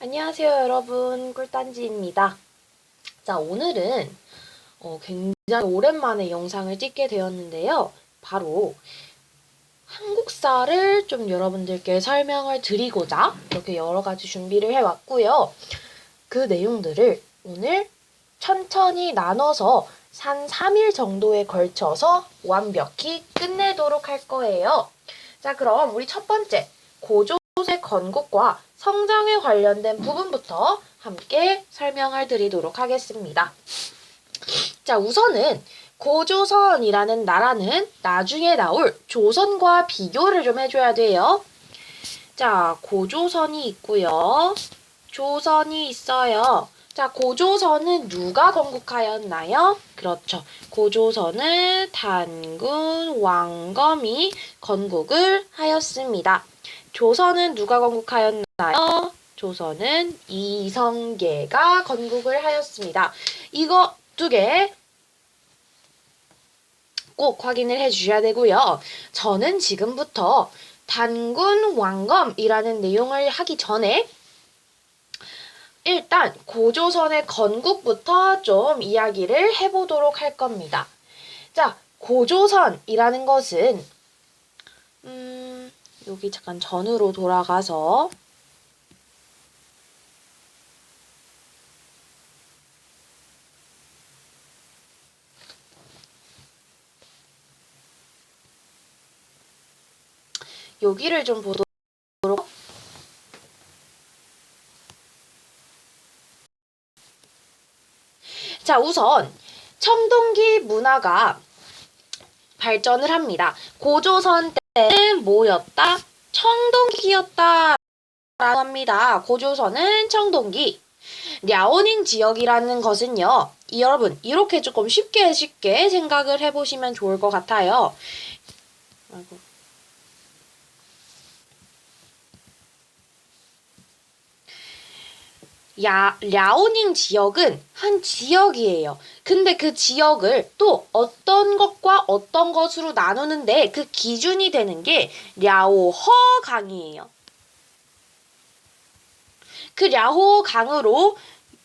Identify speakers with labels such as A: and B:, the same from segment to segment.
A: 안녕하세요, 여러분. 꿀단지입니다. 자, 오늘은 굉장히 오랜만에 영상을 찍게 되었는데요. 바로 한국사를 좀 여러분들께 설명을 드리고자 이렇게 여러 가지 준비를 해왔고요. 그 내용들을 오늘 천천히 나눠서 한 3일 정도에 걸쳐서 완벽히 끝내도록 할 거예요. 자, 그럼 우리 첫 번째 고조의 건국과 성장에 관련된 부분부터 함께 설명을 드리도록 하겠습니다. 자, 우선은 고조선이라는 나라는 나중에 나올 조선과 비교를 좀 해줘야 돼요. 자, 고조선이 있고요. 조선이 있어요. 자, 고조선은 누가 건국하였나요? 그렇죠. 고조선은 단군 왕검이 건국을 하였습니다. 조선은 누가 건국하였나요? 조선은 이성계가 건국을 하였습니다. 이거 두 개 꼭 확인을 해주셔야 되고요. 저는 지금부터 단군 왕검이라는 내용을 하기 전에 일단 고조선의 건국부터 좀 이야기를 해보도록 할 겁니다. 자, 고조선이라는 것은 여기 잠깐 전으로 돌아가서 여기를 좀 보도록. 자, 우선 청동기 문화가 발전을 합니다. 고조선 때는 뭐였다? 청동기였다 라고 합니다. 고조선은 청동기. 랴오닝 지역이라는 것은요, 여러분 이렇게 조금 쉽게 생각을 해보시면 좋을 것 같아요. 아이고. 랴오닝 지역은 한 지역이에요. 근데 그 지역을 또 어떤 것과 어떤 것으로 나누는데 그 기준이 되는 게 랴오허 강이에요. 그 랴오허 강으로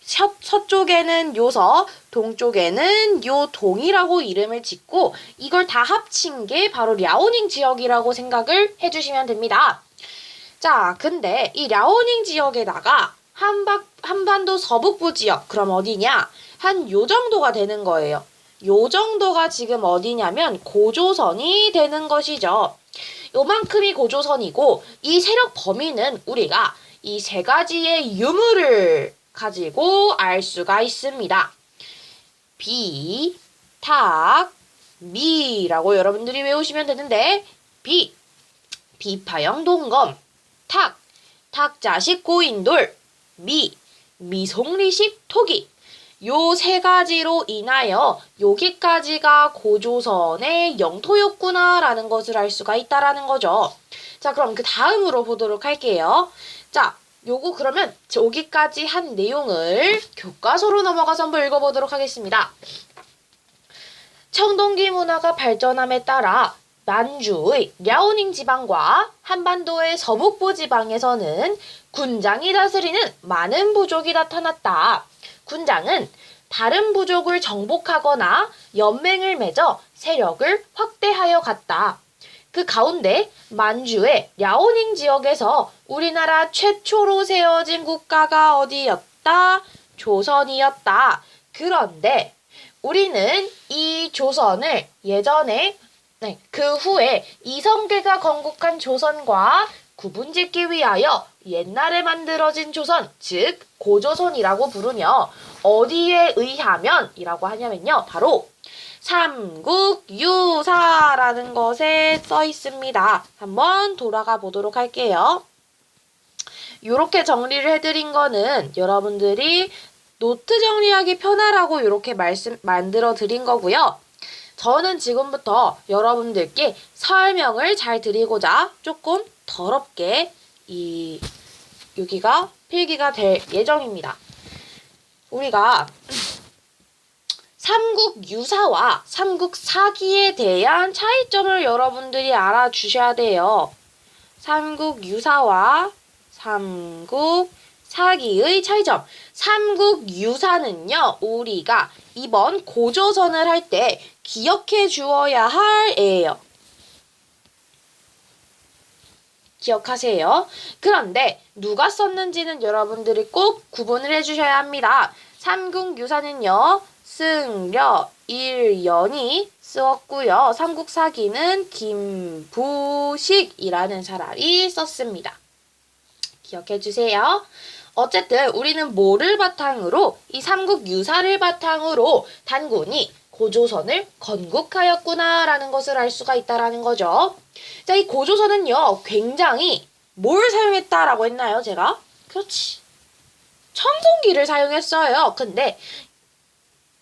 A: 서쪽에는 요서, 동쪽에는 요동이라고 이름을 짓고 이걸 다 합친 게 바로 랴오닝 지역이라고 생각을 해주시면 됩니다. 자, 근데 이 랴오닝 지역에다가 한반도 서북부 지역, 그럼 어디냐? 한 요 정도가 되는 거예요. 요 정도가 지금 어디냐면 고조선이 되는 것이죠. 요만큼이 고조선이고 이 세력 범위는 우리가 이 세 가지의 유무를 가지고 알 수가 있습니다. 비, 탁, 미라고 여러분들이 외우시면 되는데 비, 비파형 동검, 탁, 탁자식 고인돌, 미송리식 토기. 요 세 가지로 인하여 여기까지가 고조선의 영토였구나라는 것을 알 수가 있다라는 거죠. 자, 그럼 그 다음으로 보도록 할게요. 자, 요거 그러면 여기까지 한 내용을 교과서로 넘어가서 한번 읽어보도록 하겠습니다. 청동기 문화가 발전함에 따라 만주의 랴오닝 지방과 한반도의 서북부 지방에서는 군장이 다스리는 많은 부족이 나타났다. 군장은 다른 부족을 정복하거나 연맹을 맺어 세력을 확대하여 갔다. 그 가운데 만주의 랴오닝 지역에서 우리나라 최초로 세워진 국가가 어디였다? 조선이었다. 그런데 우리는 이 조선을 예전에 그 후에 이성계가 건국한 조선과 구분짓기 위하여 옛날에 만들어진 조선, 즉 고조선이라고 부르며 어디에 의하면 이라고 하냐면요. 바로 삼국유사라는 것에 써 있습니다. 한번 돌아가 보도록 할게요. 이렇게 정리를 해드린 거는 여러분들이 노트 정리하기 편하라고 이렇게 만들어 드린 거고요. 저는 지금부터 여러분들께 설명을 잘 드리고자 조금 더럽게 여기가 필기가 될 예정입니다. 우리가 삼국유사와 삼국사기에 대한 차이점을 여러분들이 알아주셔야 돼요. 삼국유사와 삼국사기. 사기의 차이점. 삼국유사는요, 우리가 이번 고조선을 할 때 기억해 주어야 할 애예요. 기억하세요. 그런데 누가 썼는지는 여러분들이 꼭 구분을 해주셔야 합니다. 삼국유사는요, 승려, 일연이 쓰었고요. 삼국사기는 김부식이라는 사람이 썼습니다. 기억해주세요. 어쨌든 우리는 뭐를 바탕으로, 이 삼국유사를 바탕으로 단군이 고조선을 건국하였구나라는 것을 알 수가 있다라는 거죠. 자, 이 고조선은요, 굉장히 뭘 사용했다라고 했나요, 제가? 그렇지. 청동기를 사용했어요. 근데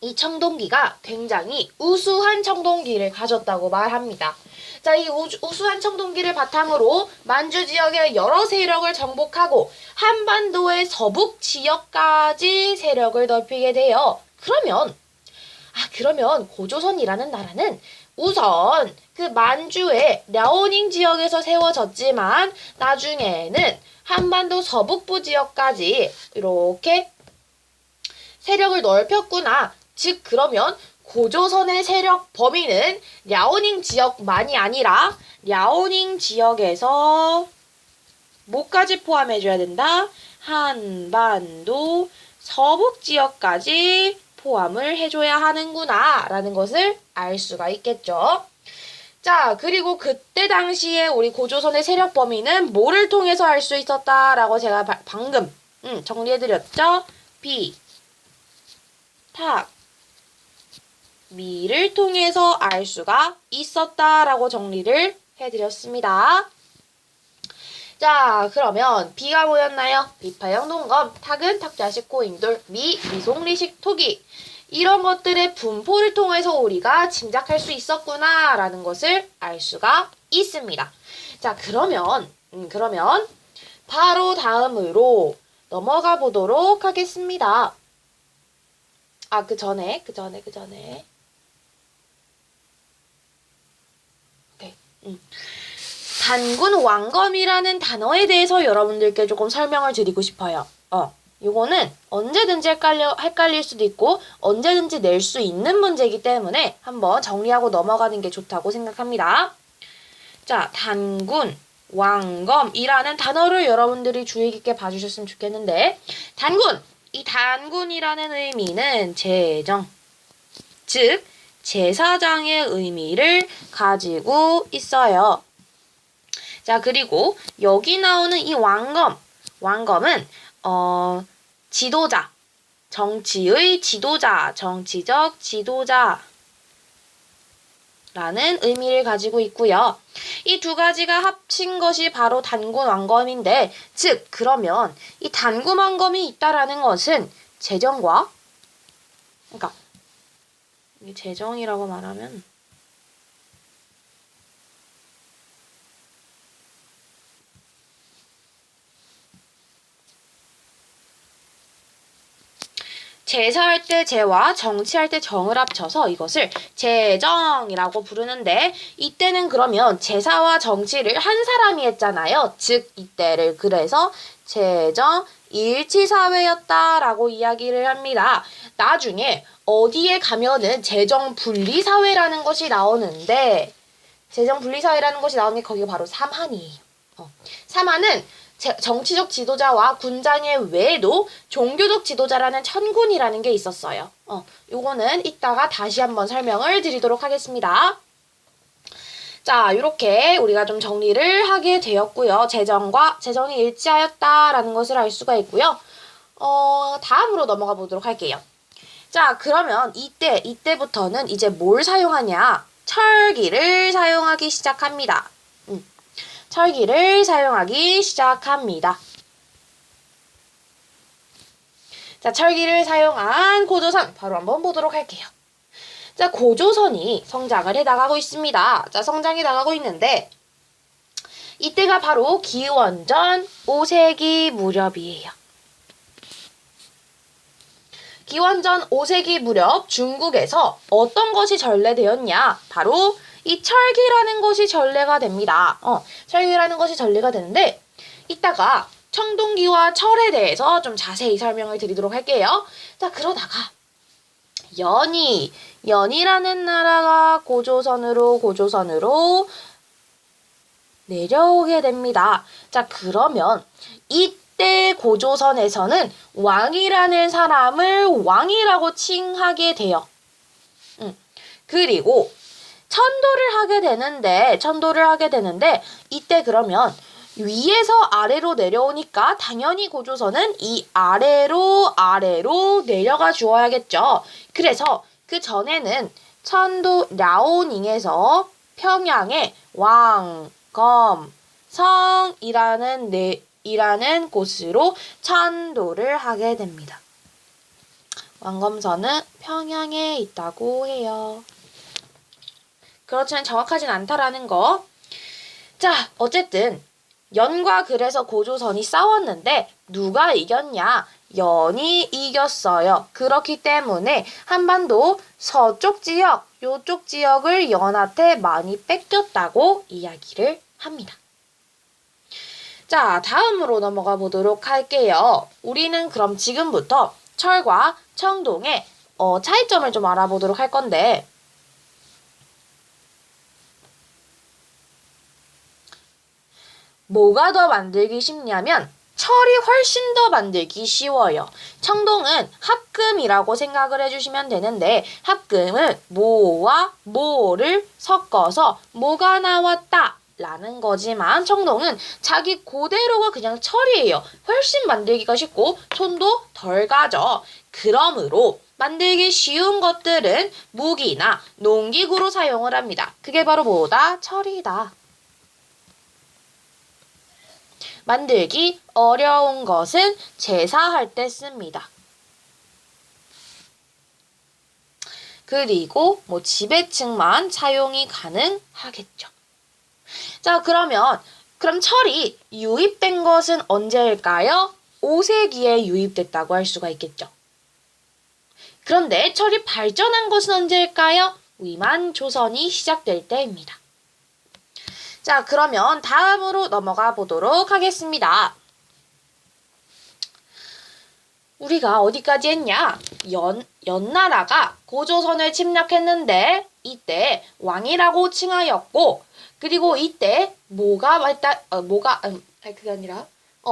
A: 이 청동기가 굉장히 우수한 청동기를 가졌다고 말합니다. 자, 이 우수한 청동기를 바탕으로 만주 지역의 여러 세력을 정복하고 한반도의 서북 지역까지 세력을 넓히게 돼요. 그러면 고조선이라는 나라는 우선 그 만주의 랴오닝 지역에서 세워졌지만 나중에는 한반도 서북부 지역까지 이렇게 세력을 넓혔구나. 즉 그러면 고조선의 세력 범위는 랴오닝 지역만이 아니라 랴오닝 지역에서 뭐까지 포함해줘야 된다? 한반도 서북 지역까지 포함을 해줘야 하는구나 라는 것을 알 수가 있겠죠. 자, 그리고 그때 당시에 우리 고조선의 세력 범위는 뭐를 통해서 알 수 있었다라고 제가 방금 정리해드렸죠? 비, 탁, 미를 통해서 알 수가 있었다라고 정리를 해드렸습니다. 자, 그러면 비가 뭐였나요? 비파형 동검, 탁은 탁자식 고인돌, 미, 미송리식 토기. 이런 것들의 분포를 통해서 우리가 짐작할 수 있었구나라는 것을 알 수가 있습니다. 자, 그러면 바로 다음으로 넘어가 보도록 하겠습니다. 아, 그 전에. 오케이. 단군 왕검이라는 단어에 대해서 여러분들께 조금 설명을 드리고 싶어요. 요거는 언제든지 헷갈릴 수도 있고 언제든지 낼 수 있는 문제이기 때문에 한번 정리하고 넘어가는 게 좋다고 생각합니다. 자, 단군, 왕검이라는 단어를 여러분들이 주의 깊게 봐주셨으면 좋겠는데, 이 단군이라는 의미는 제정, 즉 제사장의 의미를 가지고 있어요. 자, 그리고 여기 나오는 이 왕검은 지도자, 정치의 지도자, 정치적 지도자라는 의미를 가지고 있고요. 이 두 가지가 합친 것이 바로 단군 왕검인데, 즉 그러면 이 단군 왕검이 있다라는 것은 제정과, 그러니까 이 제정이라고 말하면 제사할 때 제와 정치할 때 정을 합쳐서 이것을 제정이라고 부르는데, 이때는 그러면 제사와 정치를 한 사람이 했잖아요. 즉 이때를 그래서 제정 일치사회였다라고 이야기를 합니다. 나중에 어디에 가면은 제정분리사회라는 것이 나오는데, 제정분리사회라는 것이 나오는 게 거기가 바로 삼한이에요. 삼한은 정치적 지도자와 군장의 외에도 종교적 지도자라는 천군이라는 게 있었어요. 요거는 이따가 다시 한번 설명을 드리도록 하겠습니다. 자, 이렇게 우리가 좀 정리를 하게 되었고요. 제정이 일치하였다라는 것을 알 수가 있고요. 다음으로 넘어가 보도록 할게요. 자, 그러면 이때부터는 이제 뭘 사용하냐? 철기를 사용하기 시작합니다. 철기를 사용하기 시작합니다. 자, 철기를 사용한 고조선 바로 한번 보도록 할게요. 자, 고조선이 성장을 해나가고 있습니다. 자, 성장해 나가고 있는데 이때가 바로 기원전 5세기 무렵이에요. 기원전 5세기 무렵 중국에서 어떤 것이 전래되었냐? 바로 이 철기라는 것이 전래가 됩니다. 철기라는 것이 전래가 되는데, 이따가 청동기와 철에 대해서 좀 자세히 설명을 드리도록 할게요. 자, 그러다가 연이라는 나라가 고조선으로 내려오게 됩니다. 자, 그러면 이때 고조선에서는 왕이라는 사람을 왕이라고 칭하게 돼요. 그리고 천도를 하게 되는데 이때 그러면 위에서 아래로 내려오니까 당연히 고조선은 이 아래로 내려가 주어야겠죠. 그래서 그 전에는 천도 랴오닝에서 평양의 왕검성이라는 곳으로 천도를 하게 됩니다. 왕검성은 평양에 있다고 해요. 그렇지만 정확하진 않다라는 거. 자, 어쨌든 연과 그래서 고조선이 싸웠는데 누가 이겼냐? 연이 이겼어요. 그렇기 때문에 한반도 서쪽 지역, 요쪽 지역을 연한테 많이 뺏겼다고 이야기를 합니다. 자, 다음으로 넘어가 보도록 할게요. 우리는 그럼 지금부터 철과 청동의 차이점을 좀 알아보도록 할 건데 뭐가 더 만들기 쉽냐면 철이 훨씬 더 만들기 쉬워요. 청동은 합금이라고 생각을 해주시면 되는데 합금은 모와 모를 섞어서 모가 나왔다 라는 거지만 청동은 자기 그대로가 그냥 철이에요. 훨씬 만들기가 쉽고 손도 덜 가죠. 그러므로 만들기 쉬운 것들은 무기나 농기구로 사용을 합니다. 그게 바로 뭐다? 철이다. 만들기 어려운 것은 제사할 때 씁니다. 그리고 지배층만 사용이 가능하겠죠. 자, 그럼 철이 유입된 것은 언제일까요? 5세기에 유입됐다고 할 수가 있겠죠. 그런데 철이 발전한 것은 언제일까요? 위만 조선이 시작될 때입니다. 자, 그러면 다음으로 넘어가 보도록 하겠습니다. 우리가 어디까지 했냐? 연나라가 고조선을 침략했는데 이때 왕이라고 칭하였고 그리고 이때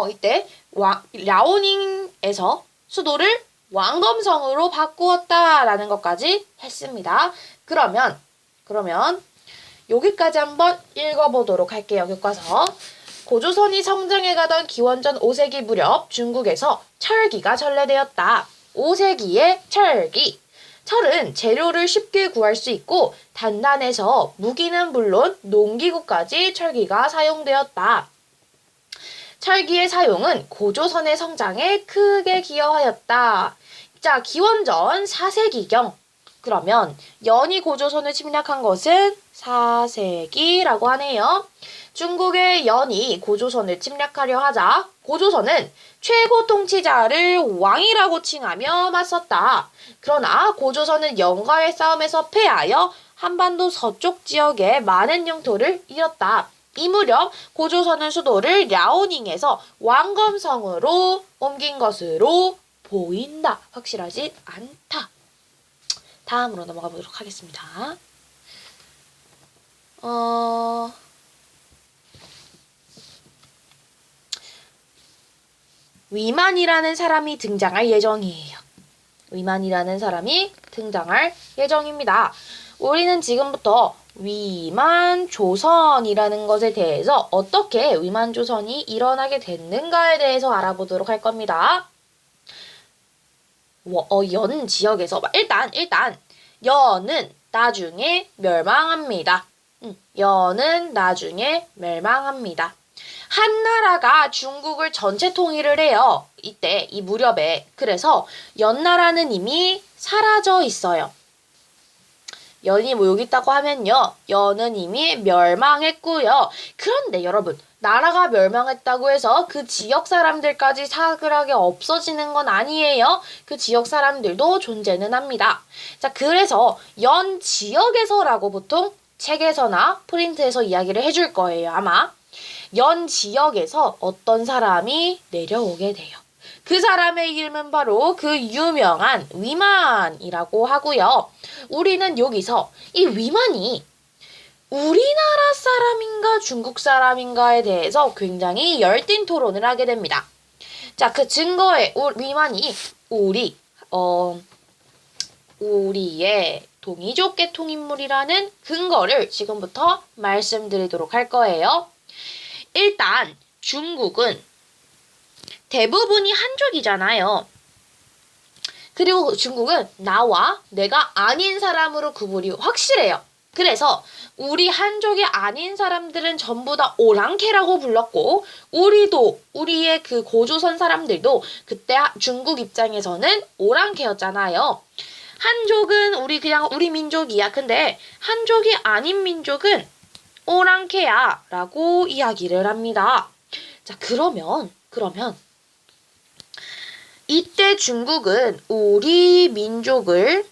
A: 이때 랴오닝에서 수도를 왕검성으로 바꾸었다라는 것까지 했습니다. 그러면 여기까지 한번 읽어보도록 할게요. 교과서. 고조선이 성장해가던 기원전 5세기 무렵 중국에서 철기가 전래되었다. 5세기의 철기. 철은 재료를 쉽게 구할 수 있고 단단해서 무기는 물론 농기구까지 철기가 사용되었다. 철기의 사용은 고조선의 성장에 크게 기여하였다. 자, 기원전 4세기경. 그러면 연이 고조선을 침략한 것은 4세기라고 하네요. 중국의 연이 고조선을 침략하려 하자 고조선은 최고 통치자를 왕이라고 칭하며 맞섰다. 그러나 고조선은 연과의 싸움에서 패하여 한반도 서쪽 지역에 많은 영토를 잃었다. 이 무렵 고조선은 수도를 랴오닝에서 왕검성으로 옮긴 것으로 보인다. 확실하지 않다. 다음으로 넘어가 보도록 하겠습니다. 위만이라는 사람이 등장할 예정이에요. 위만이라는 사람이 등장할 예정입니다. 우리는 지금부터 위만조선이라는 것에 대해서 어떻게 위만조선이 일어나게 됐는가에 대해서 알아보도록 할 겁니다. 연 지역에서 일단 연은 나중에 멸망합니다. 연은 나중에 멸망합니다. 한나라가 중국을 전체 통일을 해요. 이때 이 무렵에. 그래서 연나라는 이미 사라져 있어요. 연이 여기 있다고 하면요. 연은 이미 멸망했고요. 그런데 여러분, 나라가 멸망했다고 해서 그 지역 사람들까지 사그라게 없어지는 건 아니에요. 그 지역 사람들도 존재는 합니다. 자, 그래서 연 지역에서라고 보통 책에서나 프린트에서 이야기를 해줄 거예요, 아마. 연 지역에서 어떤 사람이 내려오게 돼요. 그 사람의 이름은 바로 그 유명한 위만이라고 하고요. 우리는 여기서 이 위만이 우리나라 사람인가 중국 사람인가에 대해서 굉장히 열띤 토론을 하게 됩니다. 자, 그 증거에 위만이 우리의 동이족 계통 인물이라는 근거를 지금부터 말씀드리도록 할 거예요. 일단 중국은 대부분이 한족이잖아요. 그리고 중국은 나와 내가 아닌 사람으로 구분이 확실해요. 그래서 우리 한족이 아닌 사람들은 전부 다 오랑캐라고 불렀고 우리의 그 고조선 사람들도 그때 중국 입장에서는 오랑캐였잖아요. 한족은 우리 민족이야. 근데 한족이 아닌 민족은 오랑캐야 라고 이야기를 합니다. 자, 그러면 이때 중국은 우리 민족을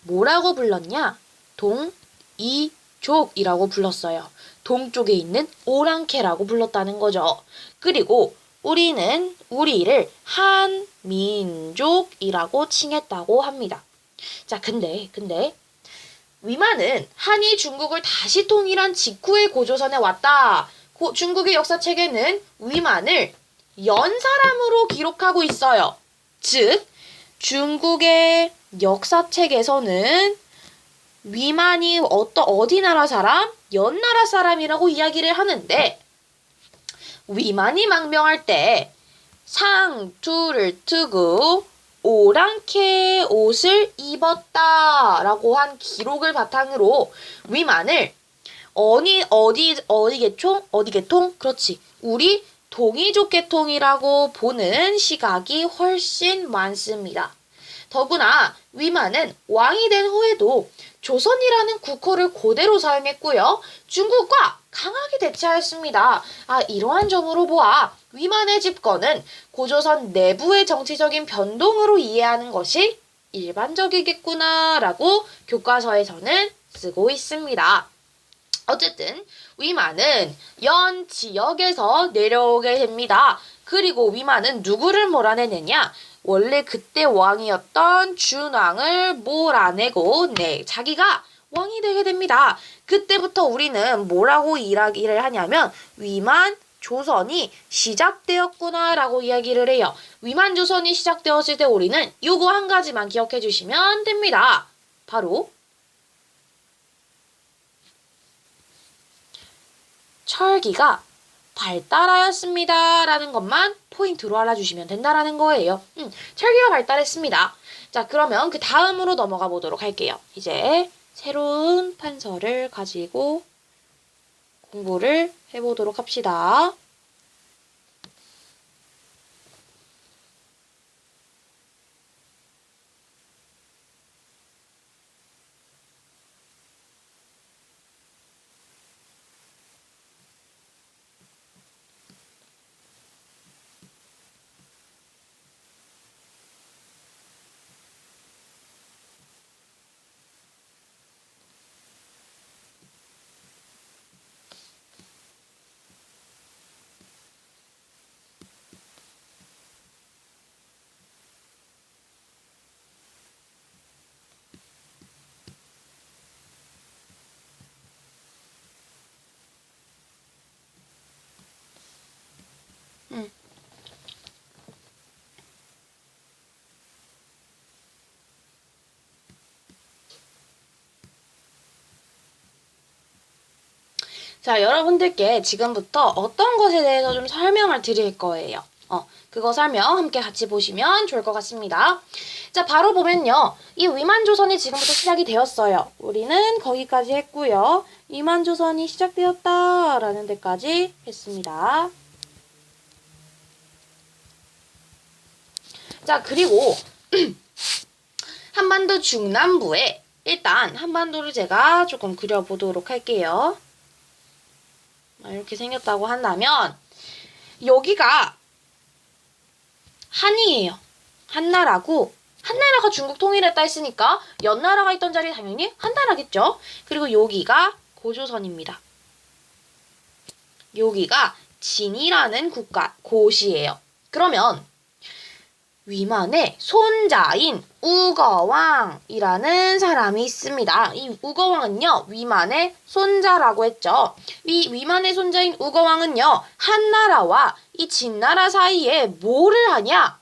A: 뭐라고 불렀냐? 동이족이라고 불렀어요. 동쪽에 있는 오랑캐라고 불렀다는 거죠. 그리고 우리는 우리를 한민족이라고 칭했다고 합니다. 자, 근데 위만은 한이 중국을 다시 통일한 직후에 고조선에 왔다. 중국의 역사책에는 위만을 연사람으로 기록하고 있어요. 즉, 중국의 역사책에서는 위만이 어디 나라 사람? 연나라 사람이라고 이야기를 하는데 위만이 망명할 때 상투를 트고 오랑캐 옷을 입었다라고 한 기록을 바탕으로 위만을 어디 계통? 그렇지. 우리 동이족 계통이라고 보는 시각이 훨씬 많습니다. 더구나 위만은 왕이 된 후에도 조선이라는 국호를 그대로 사용했고요. 중국과 강하게 대치하였습니다. 이러한 점으로 보아 위만의 집권은 고조선 내부의 정치적인 변동으로 이해하는 것이 일반적이겠구나라고 교과서에서는 쓰고 있습니다. 어쨌든 위만은 연 지역에서 내려오게 됩니다. 그리고 위만은 누구를 몰아내느냐? 원래 그때 왕이었던 준왕을 몰아내고 자기가 왕이 되게 됩니다. 그때부터 우리는 뭐라고 이야기를 하냐면 위만 조선이 시작되었구나라고 이야기를 해요. 위만 조선이 시작되었을 때 우리는 요거 한 가지만 기억해 주시면 됩니다. 바로 철기가 발달하였습니다. 라는 것만 포인트로 알아주시면 된다라는 거예요. 철기가 발달했습니다. 자, 그러면 그 다음으로 넘어가 보도록 할게요. 이제 새로운 판서를 가지고 공부를 해보도록 합시다. 자, 여러분들께 지금부터 어떤 것에 대해서 좀 설명을 드릴 거예요. 그거 설명 함께 같이 보시면 좋을 것 같습니다. 자, 바로 보면요. 이 위만조선이 지금부터 시작이 되었어요. 우리는 거기까지 했고요. 위만조선이 시작되었다라는 데까지 했습니다. 자, 그리고 한반도 중남부에 일단 한반도를 제가 조금 그려보도록 할게요. 이렇게 생겼다고 한다면 여기가 한이에요. 한나라고 한나라가 중국 통일했다 했으니까 연나라가 있던 자리 당연히 한나라겠죠. 그리고 여기가 고조선입니다. 여기가 진이라는 곳이에요. 그러면 위만의 손자인 우거왕이라는 사람이 있습니다. 이 우거왕은요, 위만의 손자라고 했죠. 위만의 손자인 우거왕은요, 한나라와 이 진나라 사이에 뭐를 하냐?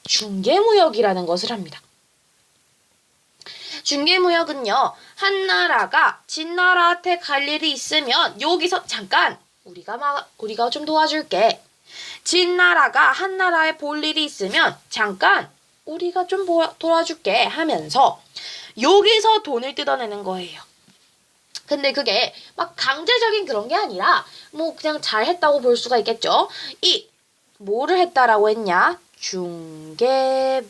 A: 중개무역이라는 것을 합니다. 중개무역은요, 한나라가 진나라한테 갈 일이 있으면 여기서 잠깐 우리가 좀 도와줄게. 진나라가 한나라에 볼 일이 있으면 잠깐 우리가 좀 도와줄게 하면서 여기서 돈을 뜯어내는 거예요. 근데 그게 막 강제적인 그런 게 아니라 뭐 그냥 잘했다고 볼 수가 있겠죠. 뭐를 했다라고 했냐? 중개무역을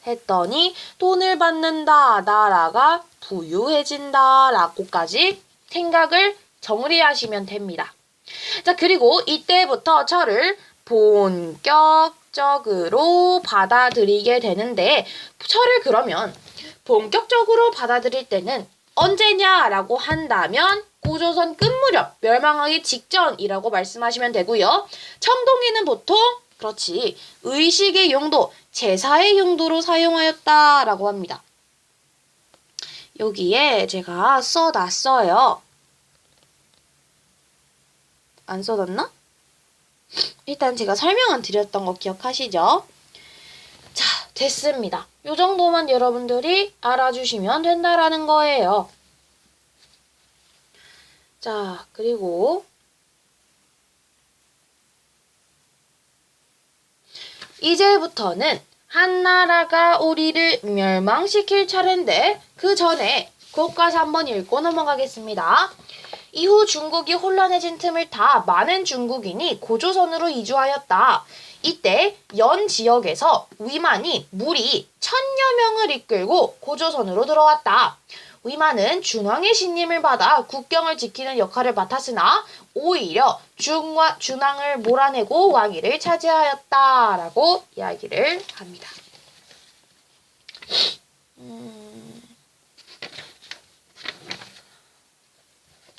A: 했더니 돈을 받는다. 나라가 부유해진다. 라고까지 생각을 정리하시면 됩니다. 자, 그리고 이때부터 철을 본격적으로 받아들이게 되는데, 철을 그러면 본격적으로 받아들일 때는 언제냐라고 한다면 고조선 끝무렵 멸망하기 직전이라고 말씀하시면 되고요. 청동기는 보통 그렇지 의식의 용도, 제사의 용도로 사용하였다라고 합니다. 여기에 제가 써놨어요. 안 써놨나? 일단 제가 설명은 드렸던 거 기억하시죠? 자, 됐습니다. 요 정도만 여러분들이 알아주시면 된다라는 거예요. 자, 그리고 이제부터는 한나라가 우리를 멸망시킬 차례인데 그 전에 그것까지 한번 읽고 넘어가겠습니다. 이후 중국이 혼란해진 틈을 타 많은 중국인이 고조선으로 이주하였다. 이때 연 지역에서 위만이 무리 1000여 명을 이끌고 고조선으로 들어왔다. 위만은 준왕의 신임을 받아 국경을 지키는 역할을 맡았으나 오히려 준왕을 몰아내고 왕위를 차지하였다라고 이야기를 합니다.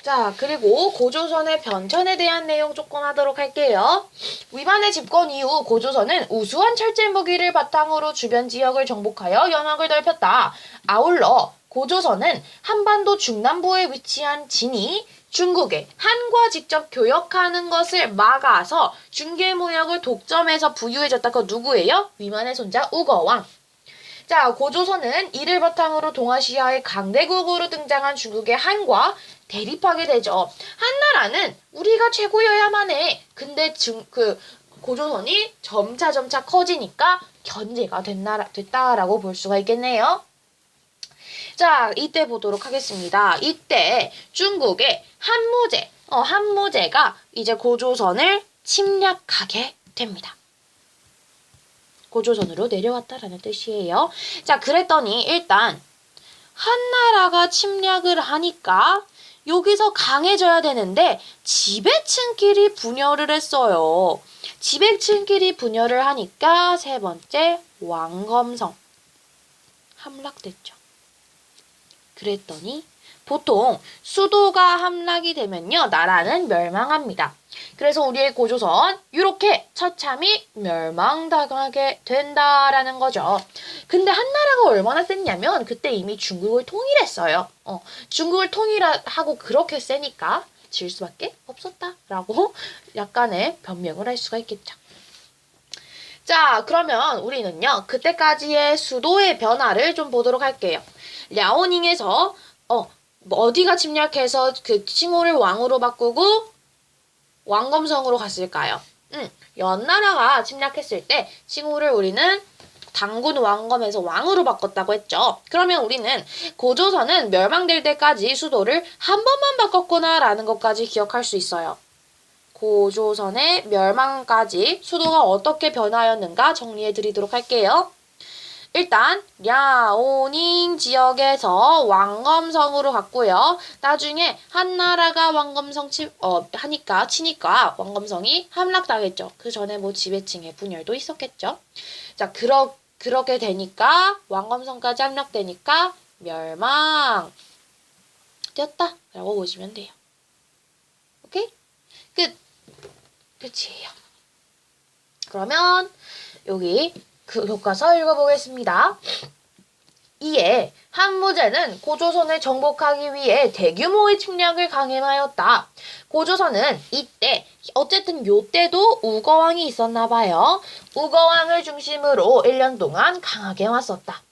A: 자, 그리고 고조선의 변천에 대한 내용 조금 하도록 할게요. 위만의 집권 이후 고조선은 우수한 철제 무기를 바탕으로 주변 지역을 정복하여 영역을 넓혔다. 아울러 고조선은 한반도 중남부에 위치한 진이 중국의 한과 직접 교역하는 것을 막아서 중개무역을 독점해서 부유해졌다. 그거 누구예요? 위만의 손자 우거왕. 자, 고조선은 이를 바탕으로 동아시아의 강대국으로 등장한 중국의 한과 대립하게 되죠. 한나라는 우리가 최고여야만 해. 근데 고조선이 점차 커지니까 견제가 됐다라고 볼 수가 있겠네요. 자, 이때 보도록 하겠습니다. 이때 중국의 한무제가 이제 고조선을 침략하게 됩니다. 고조선으로 내려왔다라는 뜻이에요. 자, 그랬더니 일단 한나라가 침략을 하니까 여기서 강해져야 되는데 지배층끼리 분열을 했어요. 지배층끼리 분열을 하니까 세 번째 왕검성 함락됐죠. 그랬더니 보통 수도가 함락이 되면요, 나라는 멸망합니다. 그래서 우리의 고조선 이렇게 처참히 멸망당하게 된다라는 거죠. 근데 한나라가 얼마나 셌냐면 그때 이미 중국을 통일했어요. 중국을 통일하고 그렇게 세니까 질 수밖에 없었다라고 약간의 변명을 할 수가 있겠죠. 자, 그러면 우리는요, 그때까지의 수도의 변화를 좀 보도록 할게요. 랴오닝에서 어디가 침략해서 그 칭호를 왕으로 바꾸고 왕검성으로 갔을까요? 연나라가 침략했을 때 칭호를 우리는 당군 왕검에서 왕으로 바꿨다고 했죠. 그러면 우리는 고조선은 멸망될 때까지 수도를 한 번만 바꿨구나라는 것까지 기억할 수 있어요. 고조선의 멸망까지 수도가 어떻게 변화하였는가 정리해 드리도록 할게요. 일단 랴오닝 지역에서 왕검성으로 갔고요. 나중에 한나라가 왕검성 치니까 왕검성이 함락당했죠. 그 전에 뭐 지배층의 분열도 있었겠죠. 자, 그렇게 되니까 왕검성까지 함락되니까 멸망. 되었다 라고 보시면 돼요. 오케이? 끝이에요. 그러면 여기 그 교과서 읽어보겠습니다. 이에 한무제는 고조선을 정복하기 위해 대규모의 침략을 강행하였다. 고조선은 이때 어쨌든 요때도 우거왕이 있었나 봐요. 우거왕을 중심으로 1년 동안 강하게 왔었다.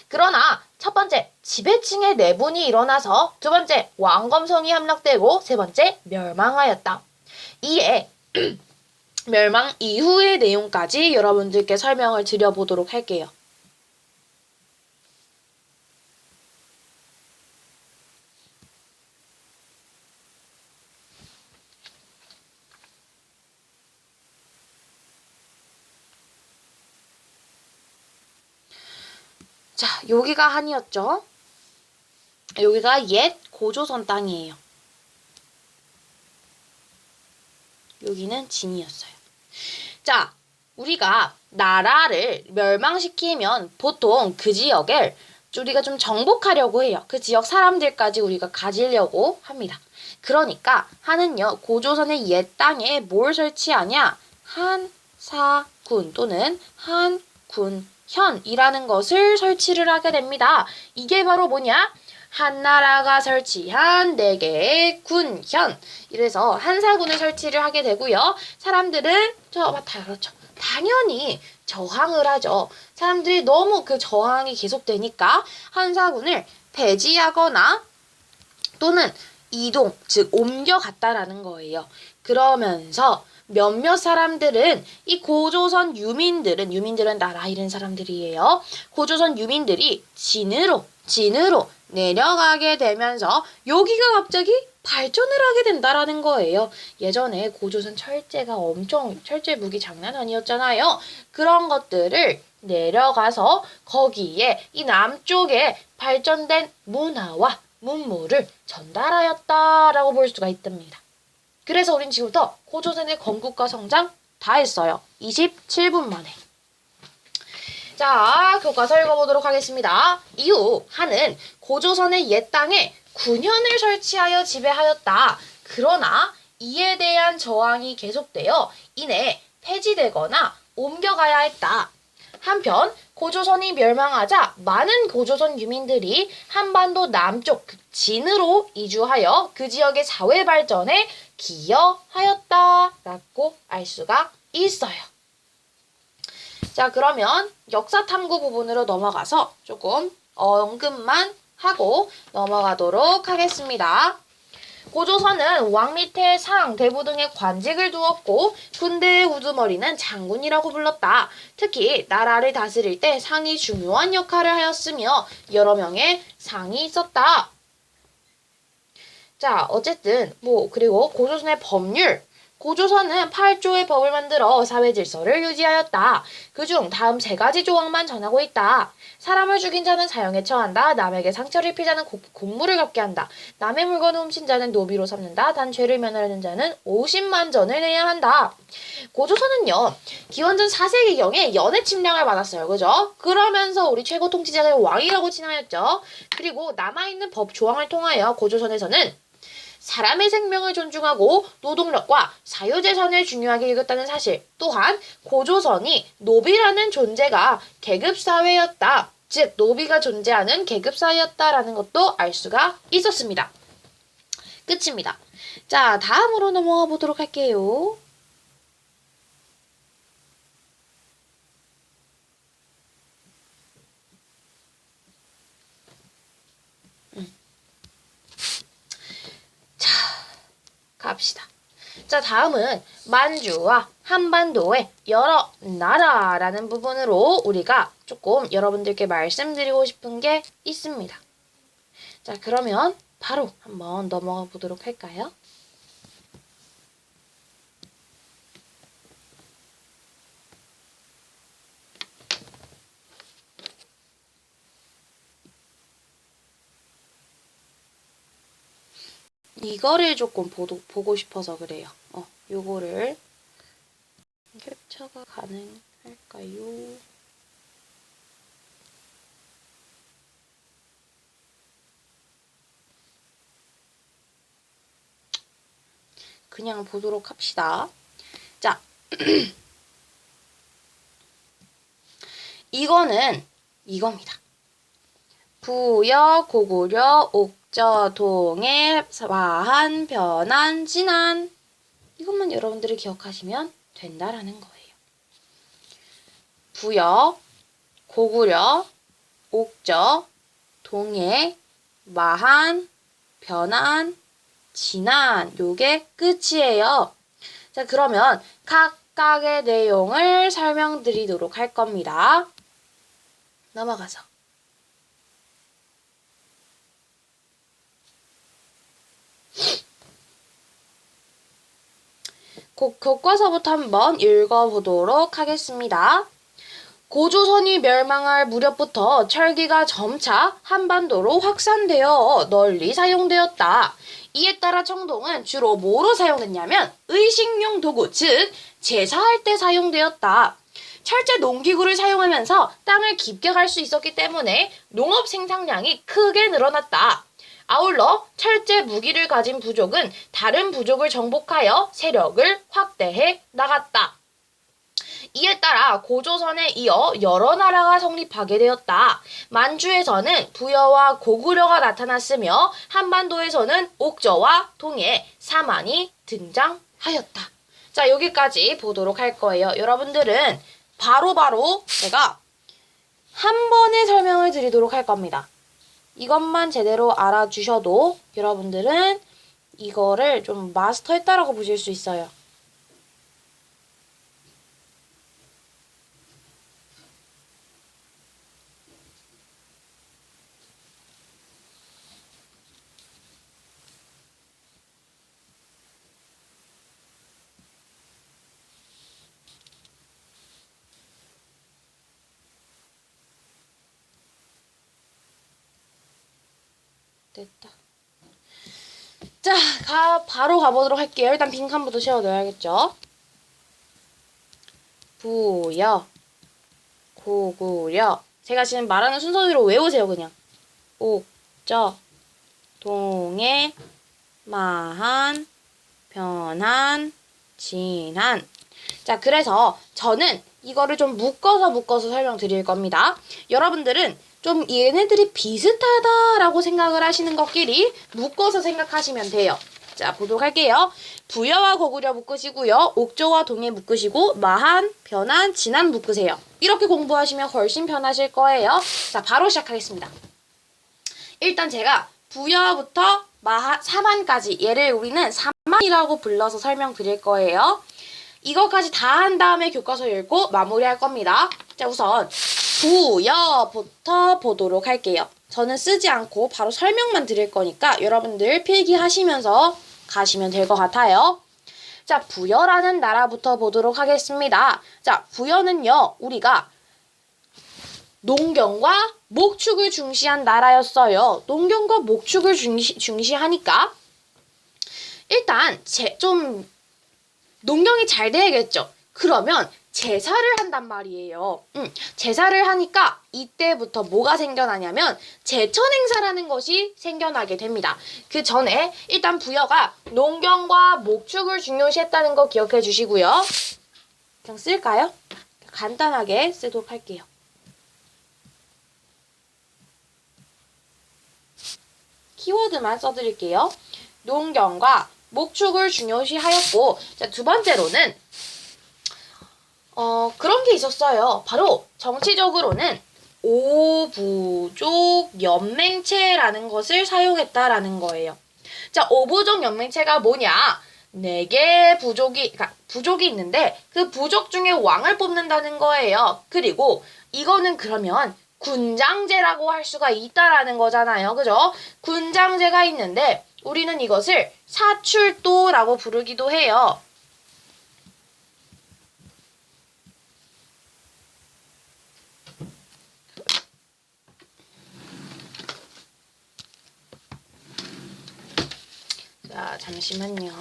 A: 그러나 첫 번째 지배층의 내분이 일어나서 두 번째 왕검성이 함락되고 세 번째 멸망하였다. 이에 멸망 이후의 내용까지 여러분들께 설명을 드려보도록 할게요. 자, 여기가 한이었죠? 여기가 옛 고조선 땅이에요. 여기는 진이었어요. 자, 우리가 나라를 멸망시키면 보통 그 지역을 우리가 좀 정복하려고 해요. 그 지역 사람들까지 우리가 가지려고 합니다. 그러니까 한은요, 고조선의 옛 땅에 뭘 설치하냐? 한사군 또는 한군현이라는 것을 설치를 하게 됩니다. 이게 바로 뭐냐? 한나라가 설치한 4개의 군현. 이래서 한사군을 설치를 하게 되고요. 사람들은 그렇죠. 당연히 저항을 하죠. 사람들이 너무 그 저항이 계속되니까 한사군을 배지하거나 또는 이동, 즉 옮겨갔다라는 거예요. 그러면서 몇몇 사람들은 이 고조선 유민들은 나라 잃은 사람들이에요. 고조선 유민들이 진으로 내려가게 되면서 여기가 갑자기 발전을 하게 된다라는 거예요. 예전에 고조선 철제가 철제 무기 장난 아니었잖아요. 그런 것들을 내려가서 거기에 이 남쪽에 발전된 문화와 문물을 전달하였다라고 볼 수가 있답니다. 그래서 우린 지금부터 고조선의 건국과 성장 다 했어요. 27분 만에. 자, 교과서 읽어보도록 하겠습니다. 이후 한은 고조선의 옛 땅에 군현을 설치하여 지배하였다. 그러나 이에 대한 저항이 계속되어 이내 폐지되거나 옮겨가야 했다. 한편 고조선이 멸망하자 많은 고조선 유민들이 한반도 남쪽 진으로 이주하여 그 지역의 사회 발전에 기여하였다라고 알 수가 있어요. 자, 그러면 역사 탐구 부분으로 넘어가서 조금 언급만 하고 넘어가도록 하겠습니다. 고조선은 왕 밑에 상, 대부 등의 관직을 두었고 군대의 우두머리는 장군이라고 불렀다. 특히 나라를 다스릴 때 상이 중요한 역할을 하였으며 여러 명의 상이 있었다. 자, 어쨌든 그리고 고조선의 법률. 고조선은 8조의 법을 만들어 사회 질서를 유지하였다. 그중 다음 3가지 조항만 전하고 있다. 사람을 죽인 자는 사형에 처한다. 남에게 상처를 입힌 자는 공물을 갚게 한다. 남의 물건을 훔친 자는 노비로 삼는다. 단 죄를 면하는 자는 50만 전을 내야 한다. 고조선은요, 기원전 4세기경에 연애 침략을 받았어요. 그죠? 그러면서 우리 최고 통치자의 왕이라고 칭하였죠. 그리고 남아있는 법 조항을 통하여 고조선에서는 사람의 생명을 존중하고 노동력과 사유재산을 중요하게 여겼다는 사실, 또한 고조선이 노비라는 존재가 계급사회였다. 즉 노비가 존재하는 계급사회였다라는 것도 알 수가 있었습니다. 끝입니다. 자, 다음으로 넘어가 보도록 할게요. 갑시다. 자, 다음은 만주와 한반도의 여러 나라라는 부분으로 우리가 조금 여러분들께 말씀드리고 싶은 게 있습니다. 자, 그러면 바로 한번 넘어가 보도록 할까요? 이거를 조금 보고 싶어서 그래요. 요거를 캡처가 가능할까요? 그냥 보도록 합시다. 자, 이거는 이겁니다. 부여, 고구려, 옥저, 동해, 와한, 변한, 진한. 이것만 여러분들이 기억하시면 된다라는 거예요. 부여, 고구려, 옥저, 동해, 마한, 변한, 진한. 요게 끝이에요. 자, 그러면 각각의 내용을 설명드리도록 할 겁니다. 넘어가서. 교과서부터 한번 읽어보도록 하겠습니다. 고조선이 멸망할 무렵부터 철기가 점차 한반도로 확산되어 널리 사용되었다. 이에 따라 청동은 주로 뭐로 사용됐냐면 의식용 도구, 즉 제사할 때 사용되었다. 철제 농기구를 사용하면서 땅을 깊게 갈 수 있었기 때문에 농업 생산량이 크게 늘어났다. 아울러 철제 무기를 가진 부족은 다른 부족을 정복하여 세력을 확대해 나갔다. 이에 따라 고조선에 이어 여러 나라가 성립하게 되었다. 만주에서는 부여와 고구려가 나타났으며 한반도에서는 옥저와 동해, 사만이 등장하였다. 자, 여기까지 보도록 할 거예요. 여러분들은 바로바로 제가 한 번에 설명을 드리도록 할 겁니다. 이것만 제대로 알아주셔도 여러분들은 이거를 좀 마스터했다라고 보실 수 있어요. 됐다. 자, 바로 가보도록 할게요. 일단 빈칸부터 채워넣어야겠죠. 부여, 고구려. 제가 지금 말하는 순서대로 외우세요, 그냥. 옥저, 동해, 마한, 변한, 진한. 자, 그래서 저는 이거를 좀 묶어서 설명드릴 겁니다. 여러분들은 좀 얘네들이 비슷하다라고 생각을 하시는 것끼리 묶어서 생각하시면 돼요. 자, 보도록 할게요. 부여와 고구려 묶으시고요. 옥저와 동해 묶으시고 마한, 변한, 진한 묶으세요. 이렇게 공부하시면 훨씬 편하실 거예요. 자, 바로 시작하겠습니다. 일단 제가 부여부터 사만까지, 얘를 우리는 사만이라고 불러서 설명드릴 거예요. 이거까지 다 한 다음에 교과서 읽고 마무리할 겁니다. 자, 우선 부여부터 보도록 할게요. 저는 쓰지 않고 바로 설명만 드릴 거니까 여러분들 필기하시면서 가시면 될 것 같아요. 자, 부여라는 나라부터 보도록 하겠습니다. 자, 부여는요, 우리가 농경과 목축을 중시한 나라였어요. 농경과 목축을 중시하니까 일단 좀 농경이 잘 돼야겠죠. 그러면 제사를 한단 말이에요. 제사를 하니까 이때부터 뭐가 생겨나냐면 제천 행사라는 것이 생겨나게 됩니다. 그 전에 일단 부여가 농경과 목축을 중요시했다는 거 기억해 주시고요. 그냥 쓸까요? 간단하게 쓰도록 할게요. 키워드만 써드릴게요. 농경과 목축을 중요시하였고, 자, 두 번째로는 그런 게 있었어요. 바로 정치적으로는 오부족 연맹체라는 것을 사용했다라는 거예요. 자, 오부족 연맹체가 뭐냐? 4개의 부족이 있는데 그 부족 중에 왕을 뽑는다는 거예요. 그리고 이거는 그러면 군장제라고 할 수가 있다라는 거잖아요. 그죠? 군장제가 있는데 우리는 이것을 사출도라고 부르기도 해요. 자, 잠시만요.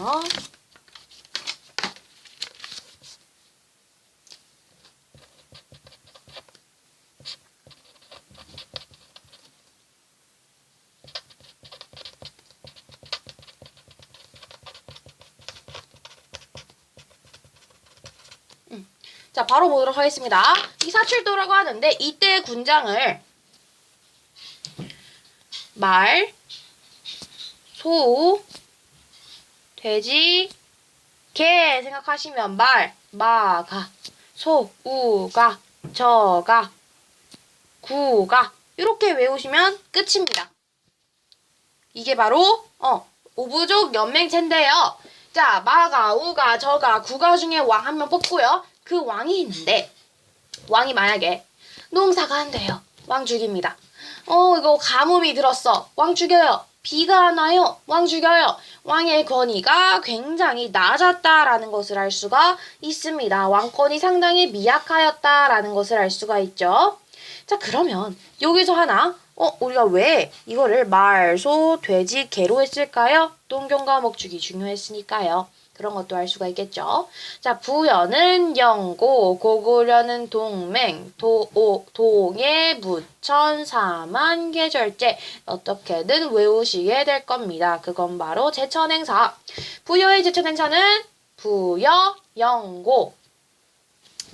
A: 자, 바로 보도록 하겠습니다. 이 사출도라고 하는데 이때 군장을 말, 소, 돼지, 개 생각하시면 말, 마가, 소, 우가, 저가, 구가 이렇게 외우시면 끝입니다. 이게 바로 오부족 연맹체인데요. 자, 마가, 우가, 저가, 구가 중에 왕 한 명 뽑고요. 그 왕이 있는데 왕이 만약에 농사가 안 돼요. 왕 죽입니다. 이거 가뭄이 들었어. 왕 죽여요. 비가 안 와요. 왕 죽여요. 왕의 권위가 굉장히 낮았다라는 것을 알 수가 있습니다. 왕권이 상당히 미약하였다라는 것을 알 수가 있죠. 자, 그러면 여기서 하나 우리가 왜 이거를 말, 소, 돼지, 개로 했을까요? 동경과 목축이 중요했으니까요. 그런 것도 알 수가 있겠죠. 자, 부여는 영고, 고구려는 동맹, 동해, 무천, 사만, 계절제 어떻게든 외우시게 될 겁니다. 그건 바로 제천행사. 부여의 제천행사는 부여, 영고.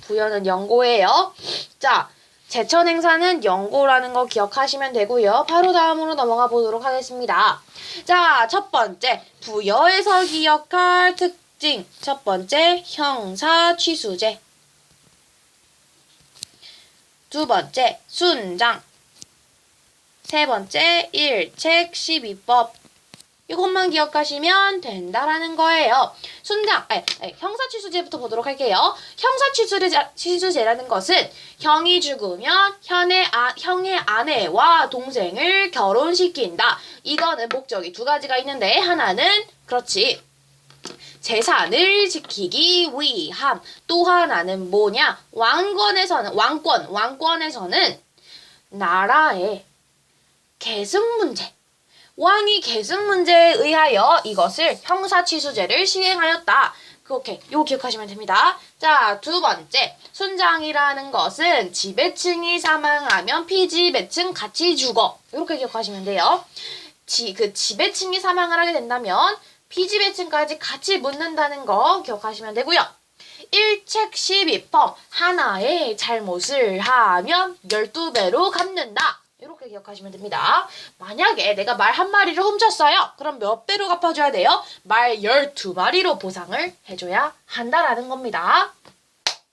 A: 부여는 영고예요. 자, 제천행사는 영고라는 거 기억하시면 되고요. 바로 다음으로 넘어가 보도록 하겠습니다. 자, 첫 번째, 부여에서 기억할 특징. 첫 번째, 형사 취수제. 두 번째, 순장. 세 번째, 일책 12법. 이것만 기억하시면 된다라는 거예요. 순장, 형사취수제부터 보도록 할게요. 형사취수제라는 것은 형이 죽으면 형의 아내와 동생을 결혼시킨다. 이거는 목적이 두 가지가 있는데 하나는 그렇지. 재산을 지키기 위함. 또 하나는 뭐냐? 왕권에서는 나라의 계승 문제. 왕이 계승 문제에 의하여 이것을 형사취수제를 시행하였다. 그렇게 요거 기억하시면 됩니다. 자, 두 번째, 순장이라는 것은 지배층이 사망하면 피지배층 같이 죽어. 이렇게 기억하시면 돼요. 그 지배층이 사망을 하게 된다면 피지배층까지 같이 묻는다는 거 기억하시면 되고요. 일책 12법, 하나의 잘못을 하면 12배로 갚는다. 이렇게 기억하시면 됩니다. 만약에 내가 말 한 마리를 훔쳤어요. 그럼 몇 배로 갚아줘야 돼요? 말 12마리로 보상을 해줘야 한다라는 겁니다.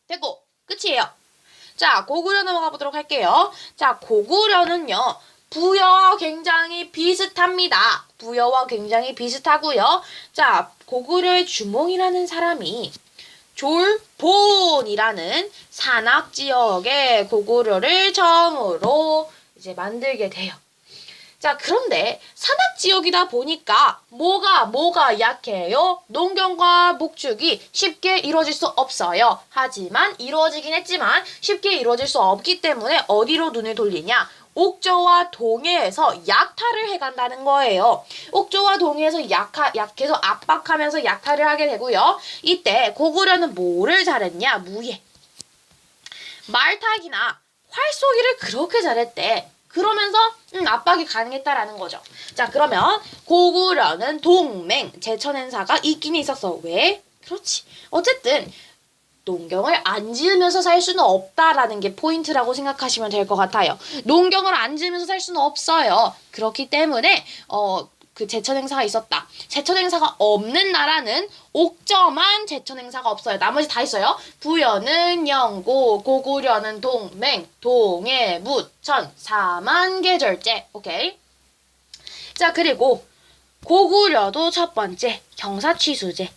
A: 됐고, 끝이에요. 자, 고구려 넘어가 보도록 할게요. 자, 고구려는요. 부여와 굉장히 비슷합니다. 부여와 굉장히 비슷하고요. 자, 고구려의 주몽이라는 사람이 졸본이라는 산악지역에 고구려를 처음으로 이제 만들게 돼요. 자, 그런데 산악지역이다 보니까 뭐가 약해요? 농경과 목축이 쉽게 이루어질 수 없어요. 하지만 이루어지긴 했지만 쉽게 이루어질 수 없기 때문에 어디로 눈을 돌리냐? 옥저와 동해에서 약탈을 해간다는 거예요. 옥저와 동해에서 계속 압박하면서 약탈을 하게 되고요. 이때 고구려는 뭐를 잘했냐? 무예. 말타기나 활쏘기를 그렇게 잘했대. 그러면서 압박이 가능했다라는 거죠. 자, 그러면 고구려는 동맹, 제천행사가 있긴 있었어. 왜? 그렇지. 어쨌든 농경을 안 지으면서 살 수는 없다라는 게 포인트라고 생각하시면 될 것 같아요. 농경을 안 지으면서 살 수는 없어요. 그렇기 때문에 그 제천행사가 있었다. 제천행사가 없는 나라는 옥저만 제천행사가 없어요. 나머지 다 있어요. 부여는 영고, 고구려는 동맹, 동해, 무천, 사만, 계절제. 오케이. 자, 그리고 고구려도 첫 번째 형사취수제.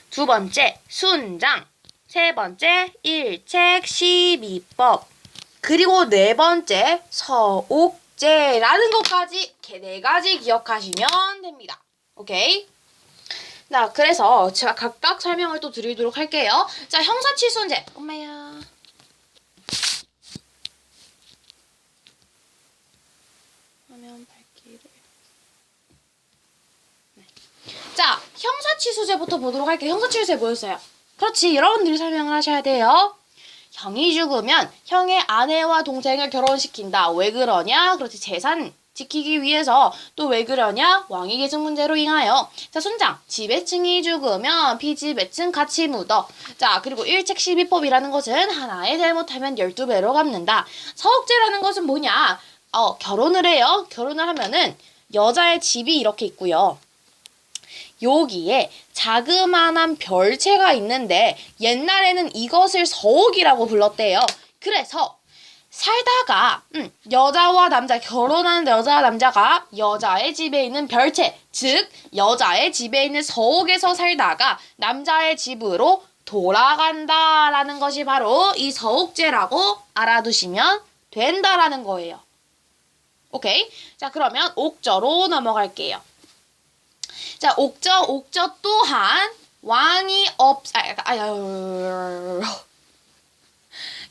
A: 두 번째 순장. 세 번째 일책 12법. 그리고 네 번째 서옥제라는 것까지 이렇게 네 가지 기억하시면 됩니다. 오케이? 자, 그래서 제가 각각 설명을 또 드리도록 할게요. 자, 형사취수제. 엄마야. 화면 밝기를. 네. 자, 형사취수제부터 보도록 할게요. 형사취수제 뭐였어요? 그렇지, 여러분들이 설명을 하셔야 돼요. 형이 죽으면 형의 아내와 동생을 결혼시킨다. 왜 그러냐? 그렇지, 지키기 위해서 또 왜 그러냐? 왕위 계승 문제로 인하여. 자, 순장. 지배층이 죽으면 피지배층 같이 묻어. 자, 그리고 일책 12법이라는 것은 하나의 잘못하면 12배로 갚는다. 서옥제라는 것은 뭐냐? 결혼을 해요. 결혼을 하면은 여자의 집이 이렇게 있고요. 여기에 자그마한 별채가 있는데 옛날에는 이것을 서옥이라고 불렀대요. 그래서 살다가 여자와 남자 결혼하는 여자와 남자가 여자의 집에 있는 별채, 즉 여자의 집에 있는 서옥에서 살다가 남자의 집으로 돌아간다라는 것이 바로 이 서옥제라고 알아두시면 된다라는 거예요. 오케이? 자, 그러면 옥저로 넘어갈게요. 자, 옥저 또한 왕이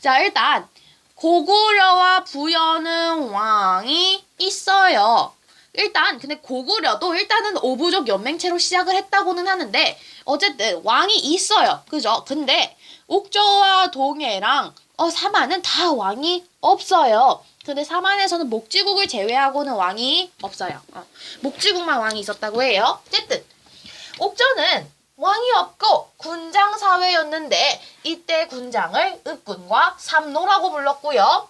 A: 자, 일단 고구려와 부여는 왕이 있어요. 근데 고구려도 일단은 오부족 연맹체로 시작을 했다고는 하는데 어쨌든 왕이 있어요. 그죠? 근데 옥저와 동해랑 사만은 다 왕이 없어요. 근데 사만에서는 목지국을 제외하고는 왕이 없어요. 목지국만 왕이 있었다고 해요. 어쨌든 옥저는 왕이 없고 군장 사회였는데 이때 군장을 읍군과 삼노라고 불렀고요.